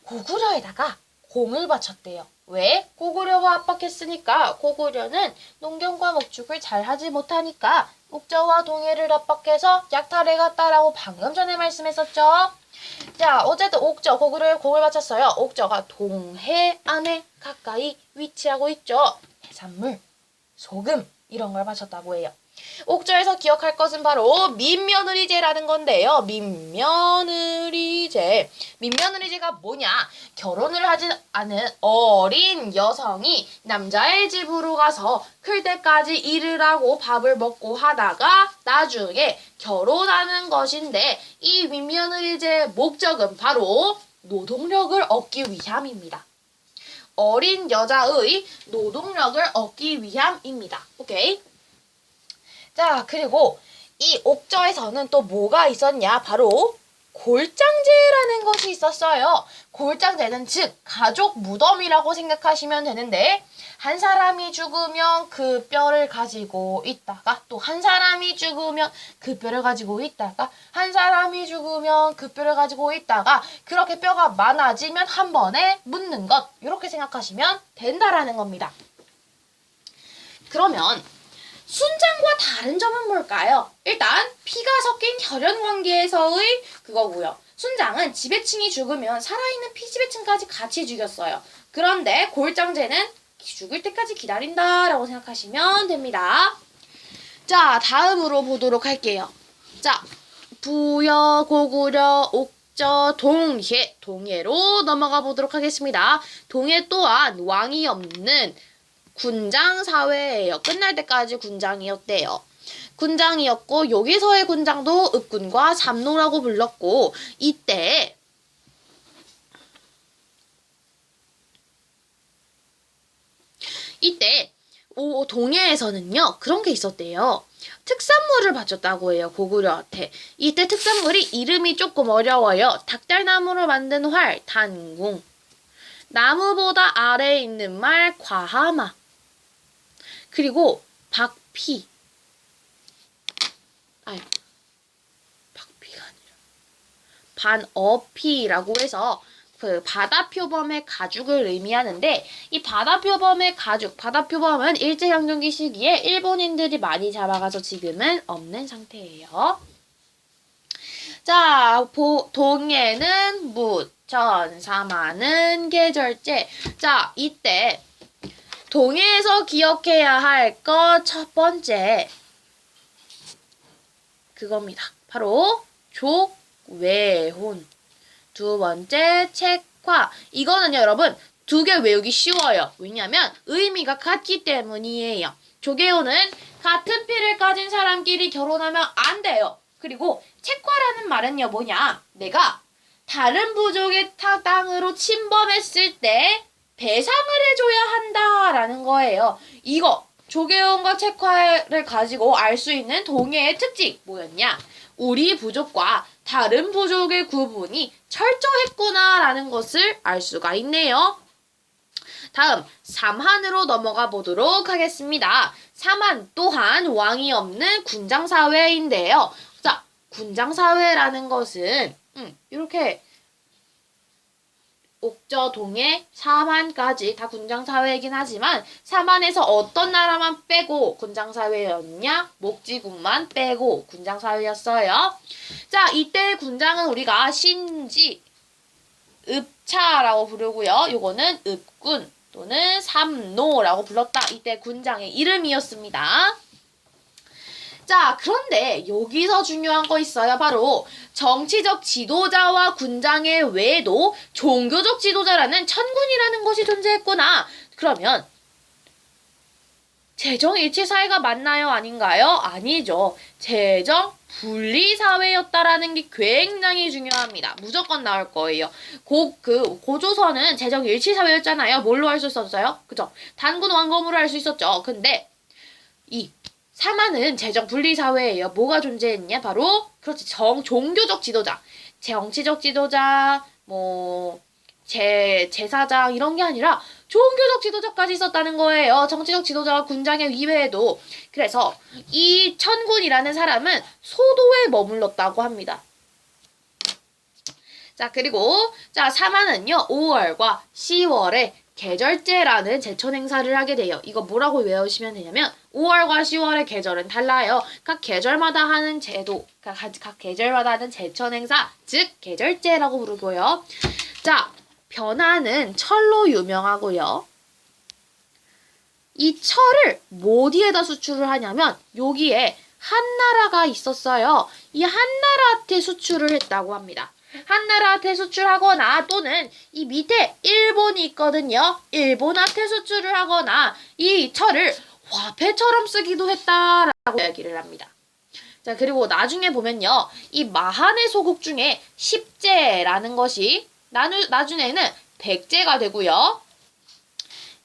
A: 고구려에다가 공을 바쳤대요. 왜? 고구려가 압박했으니까 고구려는 농경과 목축을 잘 하지 못하니까 옥저와 동해를 압박해서 약탈해 갔다라고 방금 전에 말씀했었죠. 자, 어쨌든 옥저, 고구려에 공을 바쳤어요. 옥저가 동해 안에 가까이 위치하고 있죠. 해산물, 소금 이런 걸 바쳤다고 해요. 옥저에서 기억할 것은 바로 민며느리제라는 건데요. 민며느리제. 민며느리제가 뭐냐? 결혼을 하지 않은 어린 여성이 남자의 집으로 가서 클 때까지 일을 하고 밥을 먹고 하다가 나중에 결혼하는 것인데 이 민며느리제의 목적은 바로 노동력을 얻기 위함입니다. 어린 여자의 노동력을 얻기 위함입니다. 오케이? 자, 그리고 이 옥저에서는 또 뭐가 있었냐? 바로 골장제라는 것이 있었어요. 골장제는 즉 가족 무덤이라고 생각하시면 되는데 한 사람이 죽으면 그 뼈를 가지고 있다가 또 한 사람이 죽으면 그 뼈를 가지고 있다가 한 사람이 죽으면 그 뼈를 가지고 있다가 그렇게 뼈가 많아지면 한 번에 묻는 것 이렇게 생각하시면 된다라는 겁니다. 그러면 순장과 다른 점은 뭘까요? 일단 피가 섞인 혈연관계에서의 그거고요. 순장은 지배층이 죽으면 살아있는 피지배층까지 같이 죽였어요. 그런데 골장제는 죽을 때까지 기다린다라고 생각하시면 됩니다. 자, 다음으로 보도록 할게요. 자, 부여, 고구려, 옥저, 동해로 넘어가 보도록 하겠습니다. 동해 또한 왕이 없는 군장 사회예요. 끝날 때까지 군장이었대요. 군장이었고 여기서의 군장도 읍군과 삼노라고 불렀고 이때 동해에서는요 그런 게 있었대요. 특산물을 바쳤다고 해요. 고구려한테. 이때 특산물이 이름이 조금 어려워요. 닭달나무로 만든 활, 단궁. 나무보다 아래에 있는 말, 과하마. 그리고 박피가 아니라 반어피라고 해서 그 바다표범의 가죽을 의미하는데 이 바다표범의 가죽, 바다표범은 일제강점기 시기에 일본인들이 많이 잡아가서 지금은 없는 상태예요. 자, 동해는 무, 사만은 계절제. 자, 이때 동해에서 기억해야 할 것 첫 번째 그겁니다. 바로 족외혼. 두 번째 책화. 이거는요 여러분 두 개 외우기 쉬워요. 왜냐면 의미가 같기 때문이에요. 조계호는 같은 피를 가진 사람끼리 결혼하면 안 돼요. 그리고 책화라는 말은요 뭐냐? 내가 다른 부족의 땅으로 침범했을 때 배상을 해줘야 한다라는 거예요. 이거 조계원과 책화를 가지고 알 수 있는 동해의 특징 뭐였냐? 우리 부족과 다른 부족의 구분이 철저했구나라는 것을 알 수가 있네요. 다음 3한으로 넘어가 보도록 하겠습니다. 3한 또한 왕이 없는 군장사회인데요. 자, 군장사회라는 것은 이렇게 옥저, 동해, 삼한까지 다 군장사회이긴 하지만 삼한에서 어떤 나라만 빼고 군장사회였냐? 목지국만 빼고 군장사회였어요. 자, 이때 군장은 우리가 신지, 읍차라고 부르고요. 요거는 읍군 또는 삼노라고 불렀다. 이때 군장의 이름이었습니다. 자, 그런데 여기서 중요한 거 있어요. 바로 정치적 지도자와 군장의 외에도 종교적 지도자라는 천군이라는 것이 존재했구나. 그러면 재정 일치 사회가 맞나요? 아닌가요? 아니죠. 재정 분리 사회였다라는 게 굉장히 중요합니다. 무조건 나올 거예요. 고조선은 재정 일치 사회였잖아요. 뭘로 할 수 있었어요? 그죠? 단군 왕검으로 할 수 있었죠. 근데 이 삼한은 재정 분리 사회예요. 뭐가 존재했냐? 바로 그렇지. 종교적 지도자, 정치적 지도자, 제사장 이런 게 아니라 종교적 지도자까지 있었다는 거예요. 정치적 지도자와 군장의 이외에도. 그래서 이 천군이라는 사람은 소도에 머물렀다고 합니다. 자, 그리고 삼한은요 5월과 10월에 계절제라는 제천 행사를 하게 돼요. 이거 뭐라고 외우시면 되냐면 5월과 10월의 계절은 달라요. 각 계절마다 하는 제도, 각 계절마다 하는 제천 행사, 즉 계절제라고 부르고요. 자, 변화는 철로 유명하고요. 이 철을 어디에다 수출을 하냐면 여기에 한나라가 있었어요. 이 한나라한테 수출을 했다고 합니다. 한나라한테 수출하거나 또는 이 밑에 일본이 있거든요. 일본한테 수출을 하거나 이 철을 화폐처럼 쓰기도 했다라고 이야기를 합니다. 자, 그리고 나중에 보면요. 이 마한의 소국 중에 십제라는 것이 나중에는 백제가 되고요.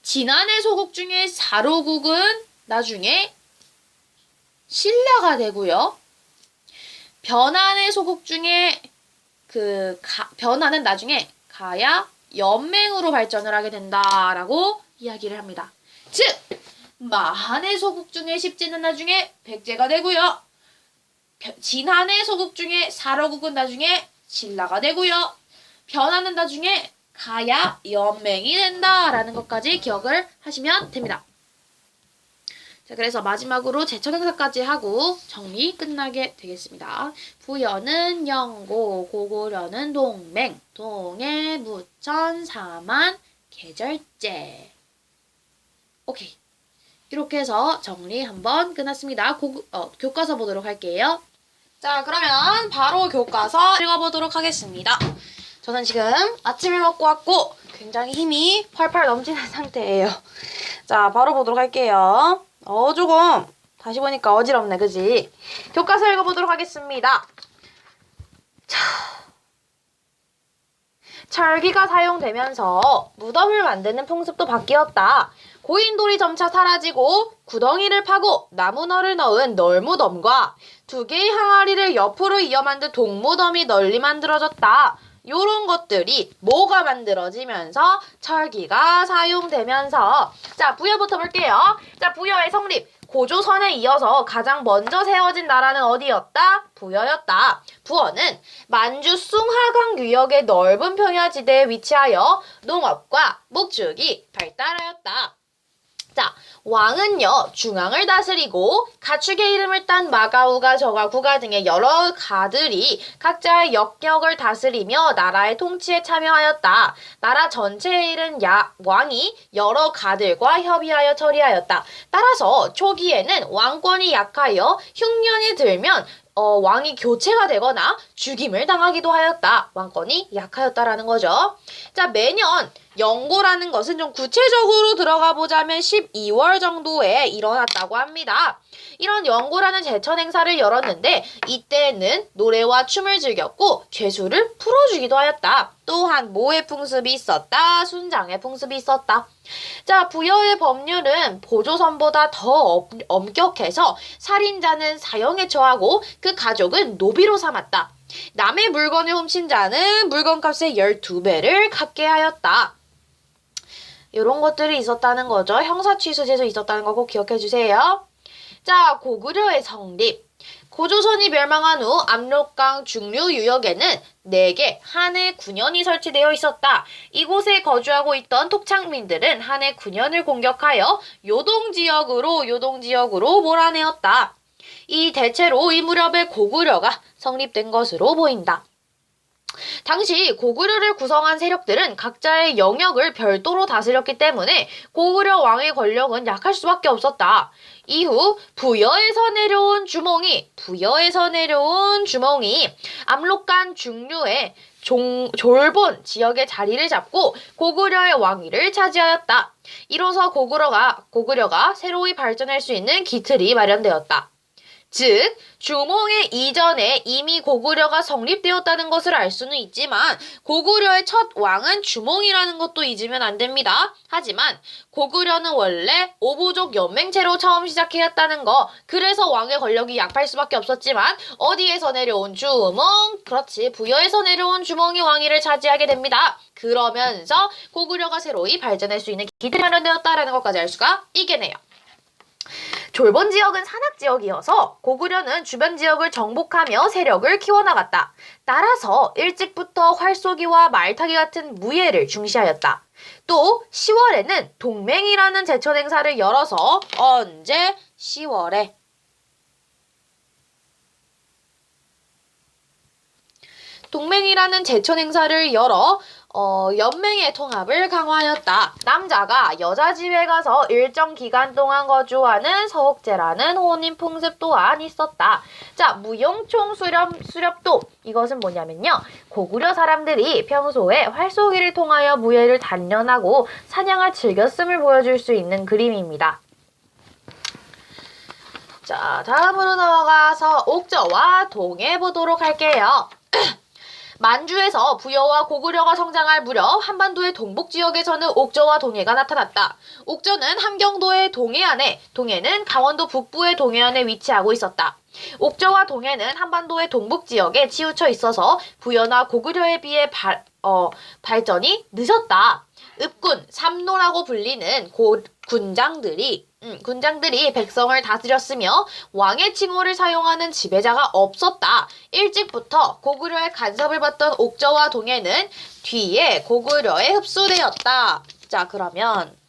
A: 진안의 소국 중에 사로국은 나중에 신라가 되고요. 변안의 소국 중에 변화는 나중에 가야 연맹으로 발전을 하게 된다라고 이야기를 합니다. 즉, 마한의 소국 중에 십제는 나중에 백제가 되고요. 진한의 소국 중에 사로국은 나중에 신라가 되고요. 변화는 나중에 가야 연맹이 된다라는 것까지 기억을 하시면 됩니다. 자, 그래서 마지막으로 제천 행사까지 하고 정리 끝나게 되겠습니다. 부여는 영고, 고고려는 동맹, 동해, 무천, 삼한, 계절제. 오케이. 이렇게 해서 정리 한번 끝났습니다. 교과서 보도록 할게요. 자, 그러면 바로 교과서 읽어보도록 하겠습니다. 저는 지금 아침을 먹고 왔고 굉장히 힘이 펄펄 넘치는 상태예요. 자, 바로 보도록 할게요. 조금 다시 보니까 어지럽네, 그지? 교과서 읽어보도록 하겠습니다. 자, 철기가 사용되면서 무덤을 만드는 풍습도 바뀌었다. 고인돌이 점차 사라지고 구덩이를 파고 나무너를 넣은 널무덤과 두 개의 항아리를 옆으로 이어 만든 동무덤이 널리 만들어졌다. 요런 것들이 뭐가 만들어지면서 철기가 사용되면서 자, 부여부터 볼게요. 자, 부여의 성립. 고조선에 이어서 가장 먼저 세워진 나라는 어디였다? 부여였다. 부여는 만주 숭하강 유역의 넓은 평야지대에 위치하여 농업과 목축이 발달하였다. 자, 왕은요, 중앙을 다스리고 가축의 이름을 딴 마가우가 저가 구가 등의 여러 가들이 각자의 역력을 다스리며 나라의 통치에 참여하였다. 나라 전체에 이른 왕이 여러 가들과 협의하여 처리하였다. 따라서 초기에는 왕권이 약하여 흉년이 들면 왕이 교체가 되거나 죽임을 당하기도 하였다. 왕권이 약하였다라는 거죠. 자, 매년 영고라는 것은 좀 구체적으로 들어가 보자면 12월 정도에 일어났다고 합니다. 이런 영고라는 제천 행사를 열었는데 이때는 노래와 춤을 즐겼고 죄수를 풀어주기도 하였다. 또한 모의 풍습이 있었다. 순장의 풍습이 있었다. 자, 부여의 법률은 보조선보다 더 엄격해서 살인자는 사형에 처하고 그 가족은 노비로 삼았다. 남의 물건을 훔친 자는 물건값의 12배를 갚게 하였다. 이런 것들이 있었다는 거죠. 형사취수제도 있었다는 거 꼭 기억해 주세요. 자, 고구려의 성립. 고조선이 멸망한 후 압록강 중류 유역에는 4개 한해 군현이 설치되어 있었다. 이곳에 거주하고 있던 토착민들은 한해 군현을 공격하여 요동지역으로 몰아내었다. 이 대체로 이 무렵에 고구려가 성립된 것으로 보인다. 당시 고구려를 구성한 세력들은 각자의 영역을 별도로 다스렸기 때문에 고구려 왕의 권력은 약할 수밖에 없었다. 이후 부여에서 내려온 주몽이 압록강 중류의 졸본 지역의 자리를 잡고 고구려의 왕위를 차지하였다. 이로써 고구려가 새로이 발전할 수 있는 기틀이 마련되었다. 즉, 주몽의 이전에 이미 고구려가 성립되었다는 것을 알 수는 있지만 고구려의 첫 왕은 주몽이라는 것도 잊으면 안 됩니다. 하지만 고구려는 원래 오부족 연맹제로 처음 시작했다는 거, 그래서 왕의 권력이 약할 수밖에 없었지만 어디에서 내려온 주몽? 그렇지, 부여에서 내려온 주몽이 왕위를 차지하게 됩니다. 그러면서 고구려가 새로이 발전할 수 있는 기틀이 마련되었다는 것까지 알 수가 있겠네요. 졸본 지역은 산악지역이어서 고구려는 주변 지역을 정복하며 세력을 키워나갔다. 따라서 일찍부터 활쏘기와 말타기 같은 무예를 중시하였다. 또 10월에는 동맹이라는 제천 행사를 열어서 언제? 10월에 동맹이라는 제천 행사를 열어 연맹의 통합을 강화하였다. 남자가 여자 집에 가서 일정 기간 동안 거주하는 서옥제라는 혼인 풍습 또한 있었다. 자, 무용총 수렵도. 이것은 뭐냐면요. 고구려 사람들이 평소에 활쏘기를 통하여 무예를 단련하고 사냥을 즐겼음을 보여줄 수 있는 그림입니다. 자, 다음으로 넘어가서 옥저와 동해 보도록 할게요. 만주에서 부여와 고구려가 성장할 무렵 한반도의 동북지역에서는 옥저와 동해가 나타났다. 옥저는 함경도의 동해안에, 동해는 강원도 북부의 동해안에 위치하고 있었다. 옥저와 동해는 한반도의 동북지역에 치우쳐 있어서 부여나 고구려에 비해 발전이 늦었다. 읍군, 삼노라고 불리는 군장들이 백성을 다스렸으며 왕의 칭호를 사용하는 지배자가 없었다. 일찍부터 고구려의 간섭을 받던 옥저와 동해는 뒤에 고구려에 흡수되었다. 자, 그러면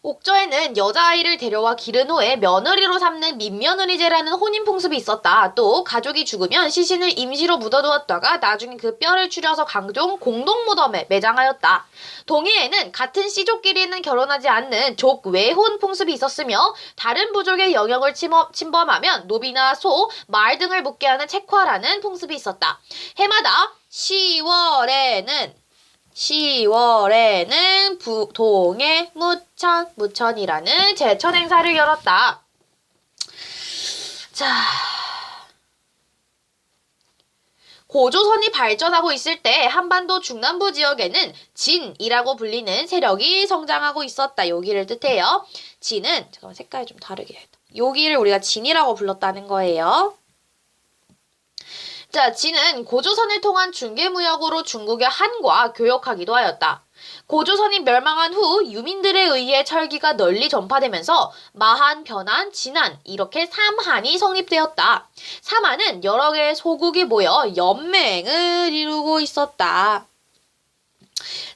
A: 옥저에는 여자아이를 데려와 기른 후에 며느리로 삼는 민며느리제라는 혼인 풍습이 있었다. 또 가족이 죽으면 시신을 임시로 묻어두었다가 나중에 그 뼈를 추려서 강종 공동무덤에 매장하였다. 동해에는 같은 씨족끼리는 결혼하지 않는 족외혼 풍습이 있었으며 다른 부족의 영역을 침범하면 노비나 소, 말 등을 묻게 하는 책화라는 풍습이 있었다. 해마다 10월에는 동해 무천이라는 제천 행사를 열었다. 자, 고조선이 발전하고 있을 때 한반도 중남부 지역에는 진이라고 불리는 세력이 성장하고 있었다. 여기를 뜻해요. 진은 잠깐만 색깔이 좀 다르게 해야 돼. 여기를 우리가 진이라고 불렀다는 거예요. 자, 진은 고조선을 통한 중개무역으로 중국의 한과 교역하기도 하였다. 고조선이 멸망한 후 유민들에 의해 철기가 널리 전파되면서 마한, 변한, 진한 이렇게 3한이 성립되었다. 3한은 여러 개의 소국이 모여 연맹을 이루고 있었다.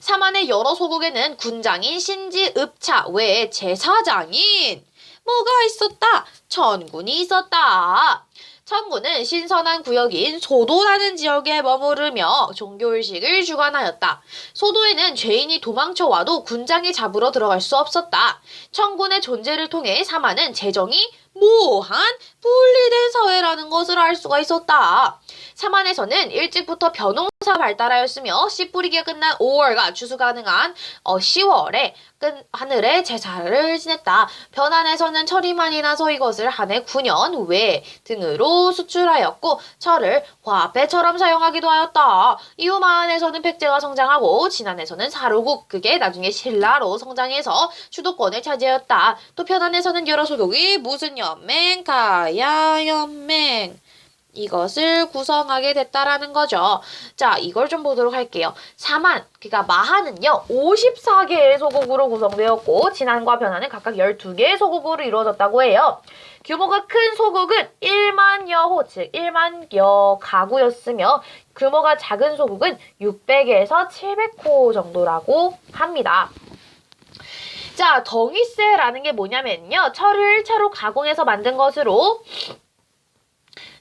A: 3한의 여러 소국에는 군장인 신지, 읍차 외에 제사장인 뭐가 있었다? 천군이 있었다. 천군은 신선한 구역인 소도라는 지역에 머무르며 종교의식을 주관하였다. 소도에는 죄인이 도망쳐와도 군장이 잡으러 들어갈 수 없었다. 천군의 존재를 통해 삼한은 재정이 모호한 분리된 사회라는 것을 알 수가 있었다. 삼안에서는 일찍부터 벼농사가 발달하였으며 씨 뿌리기가 끝난 5월과 추수 가능한 10월에 하늘에 제사를 지냈다. 변안에서는 철이 나서 이것을 한 해 9년 외 등으로 수출하였고 철을 화폐처럼 사용하기도 하였다. 이후 마안에서는 백제가 성장하고 진안에서는 사로국 그게 나중에 신라로 성장해서 주도권을 차지하였다. 또 편안에서는 여러 소독이 무슨 연맹, 가야 연맹 이것을 구성하게 됐다라는 거죠. 자, 이걸 좀 보도록 할게요. 사만, 그러니까 마한은요, 54개의 소국으로 구성되었고, 진안과 변안은 각각 12개의 소국으로 이루어졌다고 해요. 규모가 큰 소국은 1만여 호, 즉 1만여 가구였으며, 규모가 작은 소국은 600에서 700호 정도라고 합니다. 자, 덩이쇠라는 게 뭐냐면요, 철을 1차로 가공해서 만든 것으로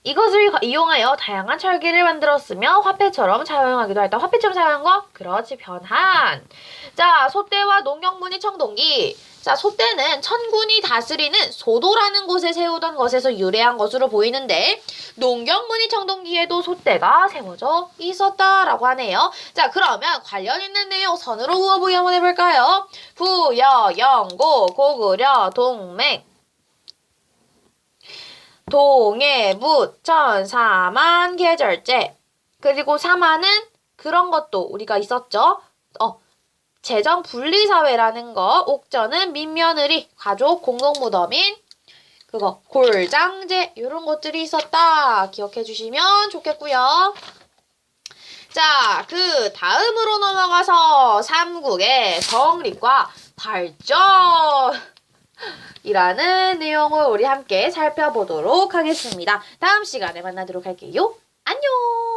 A: 이것을 이용하여 다양한 철기를 만들었으며 화폐처럼 사용하기도 했다. 화폐처럼 사용한 거? 그렇지, 변한. 자, 소떼와 농경문이 청동기. 자, 소떼는 천군이 다스리는 소도라는 곳에 세우던 것에서 유래한 것으로 보이는데 농경문이 청동기에도 소떼가 세워져 있었다라고 하네요. 자, 그러면 관련 있는 내용 선으로 우어보기 한번 해볼까요? 부여, 영고, 고구려, 동맹. 동해, 묻천, 사만, 계절제. 그리고 사만은 그런 것도 우리가 있었죠. 재정 분리사회라는 거. 옥전은 민며느리, 가족 공동무덤인 그거 골장제 이런 것들이 있었다. 기억해 주시면 좋겠고요. 자, 그 다음으로 넘어가서 삼국의 성립과 발전 이라는 내용을 우리 함께 살펴보도록 하겠습니다. 다음 시간에 만나도록 할게요. 안녕!